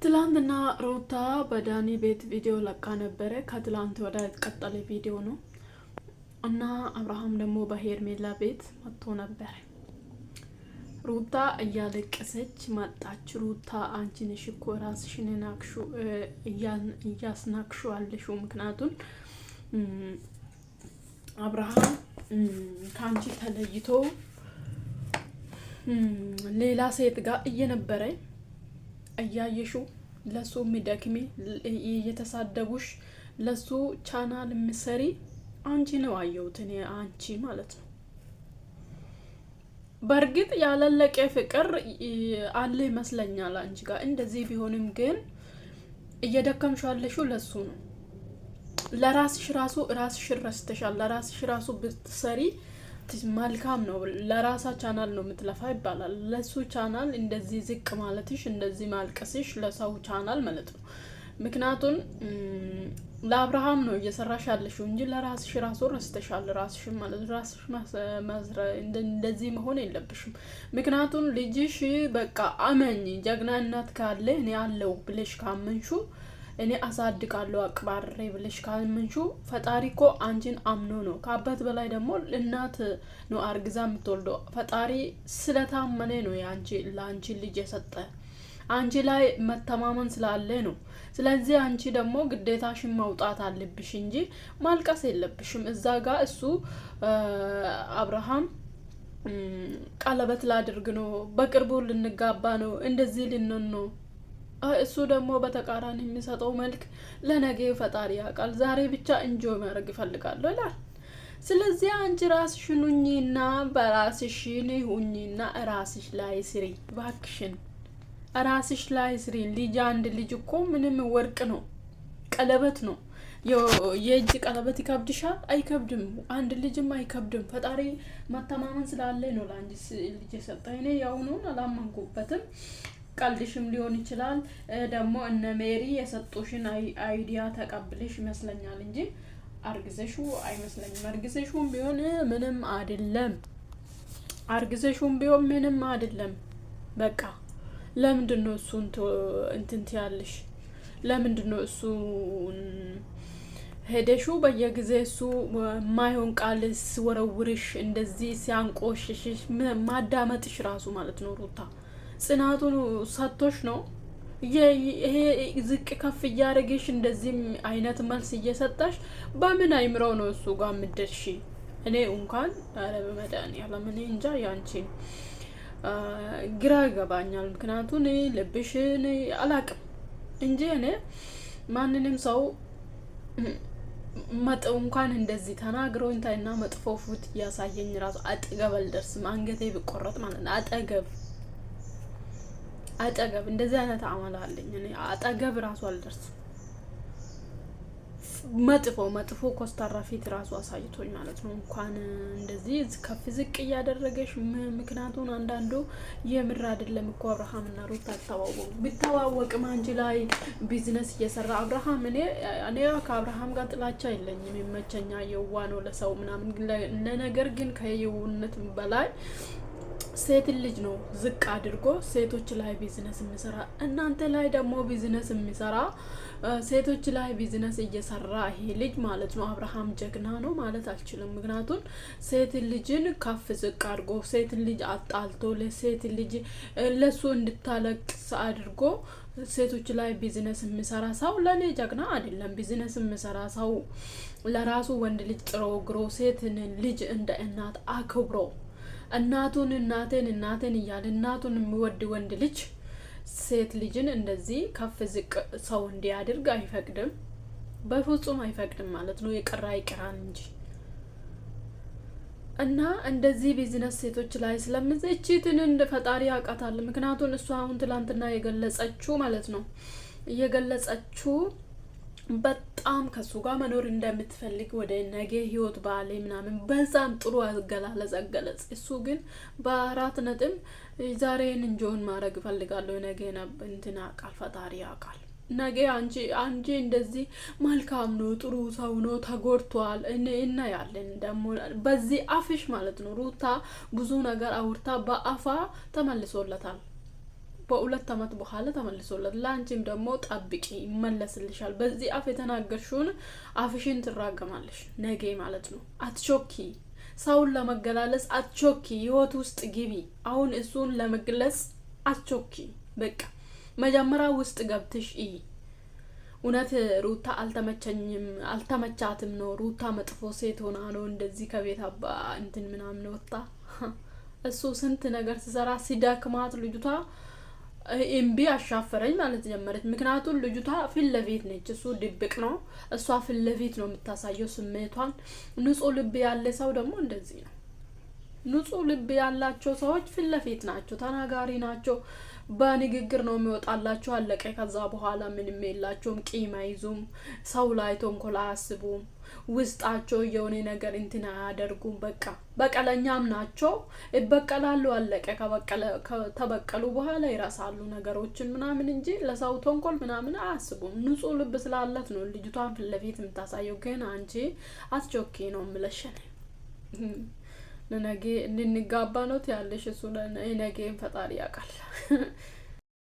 ትላንትና ሩታ በዳኒ ቤት ቪዲዮ ለቃ ነበረ። ከትላንት ወደ ቀጠለ ቪዲዮ ነው እና አብርሃም ደግሞ በሄርሜላ ቤት መጥቶ ነበረ። ሩታ እያለቀሰች መጣች። ሩታ አንቺ ነሽ እኮ ራስሽን ናክሹ እያስናክሹ አለሽው። ምክንያቱም አብርሃም ካንቺ ተለይቶ ሌላ ሴት ጋር እየነበረ እያየሹ ለሱ የሚደክሚ እየተሳደቡሽ ለሱ ቻናል ምሰሪ አንቺ ነው አየሁት እኔ አንቺ ማለት ነው። በርግጥ ያላለቀ ፍቅር አለ ይመስለኛል አንቺ ጋር። እንደዚህ ቢሆንም ግን እየደከምሻለሽው ለሱ ነው። ለራስሽ ራስሽ ረስተሻል። ለራስሽ ብትሰሪ መልካም ነው። ለራሳ ቻናል ነው የምትለፋ ይባላል። ለሱ ቻናል እንደዚህ ዝቅ ማለትሽ እንደዚህ ማልቀስሽ ለሰው ቻናል ማለት ነው። ምክንያቱም ለአብርሃም ነው እየሰራሽ ያለሽው እንጂ ለራስሽ ረስተሻል። ራስሽ ማለት ራስሽ እንደዚህ መሆን የለብሽም። ምክንያቱም ልጅሽ በቃ አመኝ ጀግና እናት ካለ እኔ አለው ብለሽ ካመንሹ እኔ አሳድጋለሁ አቅባሬ ብለሽ ካመንሹ ፈጣሪኮ አንቺን አምኖ ነው። ከአባት በላይ ደግሞ እናት ነው አርግዛ የምትወልደው። ፈጣሪ ስለታመነ ነው ለአንቺ ልጅ የሰጠ። አንቺ ላይ መተማመን ስላለ ነው። ስለዚህ አንቺ ደግሞ ግዴታሽን መውጣት አለብሽ እንጂ ማልቀስ የለብሽም። እዛ ጋር እሱ አብርሃም ቀለበት ላድርግ ነው፣ በቅርቡ ልንጋባ ነው፣ እንደዚህ ልንሆን ነው። እሱ ደግሞ በተቃራኒ የሚሰጠው መልክ ለነገው ፈጣሪ ያውቃል። ዛሬ ብቻ እንጆይ ማድረግ ይፈልጋለሁ ይላል። ስለዚህ አንቺ ራስሽን ሁኚና በራስሽን ሁኚና ራስሽ ላይ ስሪ ባክሽን። ራስሽ ላይ ስሪ። አንድ ልጅ እኮ ምንም ወርቅ ነው፣ ቀለበት ነው። የእጅ ቀለበት ይከብድሻል? አይከብድም። አንድ ልጅም አይከብድም። ፈጣሪ መተማመን ስላለ ነው ለአንቺ ልጅ የሰጠኝ። እኔ ያውኑን አላመንኩበትም። ቀልድሽም ሊሆን ይችላል። ደግሞ እነ ሜሪ የሰጡሽን አይዲያ ተቀብለሽ ይመስለኛል እንጂ አርግዘሹ አይመስለኝም። አርግዘሹም ቢሆን ምንም አይደለም። አርግዘሹም ቢሆን ምንም አይደለም። በቃ ለምንድነው እሱ እንትን ትያለሽ? ለምንድነው እሱ ሄደሹ በየጊዜ እሱ ማይሆን ቃል ሲወረውርሽ እንደዚህ ሲያንቆሽሽሽ ማዳመጥሽ ራሱ ማለት ነው ሩታ ጽናቱን ሰጥቶሽ ነው። ይሄ ዝቅ ከፍ እያደረገሽ እንደዚህ አይነት መልስ እየሰጣሽ በምን አይምረው ነው እሱ ጋር ምድርሺ? እኔ እንኳን አረ በመድኃኒዓለም እኔ እንጃ ያንቺን ግራ ይገባኛል። ምክንያቱም ልብሽን አላቅም እንጂ እኔ ማንንም ሰው እንኳን እንደዚህ ተናግረው እንታይና መጥፎ ፉት ያሳየኝ ራሱ አጠገብ አልደርስም። አንገቴ ቢቆረጥ ማለት ነው አጠገብ እንደዚህ አይነት አማላ አለኝ እኔ አጠገብ ራሱ አልደርስም። መጥፎ ኮስታራ ፊት ራሱ አሳይቶኝ ማለት ነው። እንኳን እንደዚህ ከፍ ዝቅ እያደረገሽ ምክንያቱም አንዳንዱ የምር አይደለም እኮ አብርሃምና ሩታ ቢተዋወቅም አንቺ ላይ ቢዝነስ እየሰራ አብርሃም እኔ ከአብርሃም ጋር ጥላቻ የለኝም። የሚመቸኛ የዋ ነው ለሰው ምናምን ነገር ግን ከየውነት በላይ ሴት ልጅ ነው ዝቅ አድርጎ ሴቶች ላይ ቢዝነስ የሚሰራ። እናንተ ላይ ደግሞ ቢዝነስ የሚሰራ ሴቶች ላይ ቢዝነስ እየሰራ ይሄ ልጅ ማለት ነው አብርሃም ጀግና ነው ማለት አልችልም። ምክንያቱም ሴት ልጅን ከፍ ዝቅ አድርጎ ሴት ልጅ አጣልቶ ለሴት ልጅ ለሱ እንድታለቅስ አድርጎ ሴቶች ላይ ቢዝነስ የሚሰራ ሰው ለኔ ጀግና አይደለም። ቢዝነስ የሚሰራ ሰው ለራሱ ወንድ ልጅ ጥሮ ግሮ ሴትን ልጅ እንደ እናት አክብሮ እናቱን እናቴን እያለ እናቱን የሚወድ ወንድ ልጅ ሴት ልጅን እንደዚህ ከፍ ዝቅ ሰው እንዲያደርግ አይፈቅድም፣ በፍጹም አይፈቅድም ማለት ነው። የቀራ ይቀራን እንጂ እና እንደዚህ ቢዝነስ ሴቶች ላይ ስለምዘችትን እንደ ፈጣሪ ያውቃታል። ምክንያቱም እሱ አሁን ትላንትና የገለጸችው ማለት ነው የገለጸችው በጣም ከሱ ጋር መኖር እንደምትፈልግ ወደ ነገ ህይወት ባለ ምናምን በዛም ጥሩ አገላለጽ። እሱ ግን በአራት ነጥብ ዛሬን እንጆን ማድረግ ፈልጋለሁ ነገ እንትና ቃል ፈጣሪ ያውቃል። ነገ አንቺ እንደዚህ መልካም ነው ጥሩ ሰው ነው ተጎድቷል እና ያለን ደግሞ በዚህ አፍሽ ማለት ነው ሩታ ብዙ ነገር አውርታ በአፋ ተመልሶለታል። በሁለት አመት በኋላ ተመልሶለት ላንቺም ደግሞ ጠብቂ ይመለስልሻል። በዚህ አፍ የተናገርሽውን አፍሽን ትራገማለሽ ነገ ማለት ነው። አትቾኪ፣ ሰውን ለመገላለጽ አትቾኪ፣ ህይወት ውስጥ ግቢ። አሁን እሱን ለመግለጽ አትቾኪ። በቃ መጀመሪያ ውስጥ ገብተሽ እውነት ሩታ አልተመቻትም ነው፣ ሩታ መጥፎ ሴት ሆና ነው እንደዚህ ከቤት አባ እንትን ምናምን ወጣ። እሱ ስንት ነገር ሲሰራ ሲዳክማት ልጅቷ እምቢ አሻፈረኝ ማለት ጀመረች። ምክንያቱም ልጅቷ ፊት ለፊት ነች፣ እሱ ድብቅ ነው። እሷ ፊት ለፊት ነው የምታሳየው ስሜቷን። ንጹህ ልብ ያለ ሰው ደግሞ እንደዚህ ነው። ንጹህ ልብ ያላቸው ሰዎች ፊት ለፊት ናቸው፣ ተናጋሪ ናቸው። በንግግር ነው የሚወጣላቸው፣ አለቀ። ከዛ በኋላ ምንም የላቸውም፣ ቂም አይዙም፣ ሰው ላይ ተንኮል አያስቡም፣ ውስጣቸው የሆነ ነገር እንትን አያደርጉም። በቃ በቀለኛም ናቸው፣ ይበቀላሉ፣ አለቀ። ከተበቀሉ በኋላ ይረሳሉ ነገሮችን ምናምን እንጂ ለሰው ተንኮል ምናምን አያስቡም። ንጹህ ልብ ስላላት ነው ልጅቷን ፊት ለፊት የምታሳየው። ግን አንቺ አትቾኪ ነው የምለሽ። ነገ እንጋባ ነው ያለሽ እሱ ነገን ፈጣሪ ያውቃል።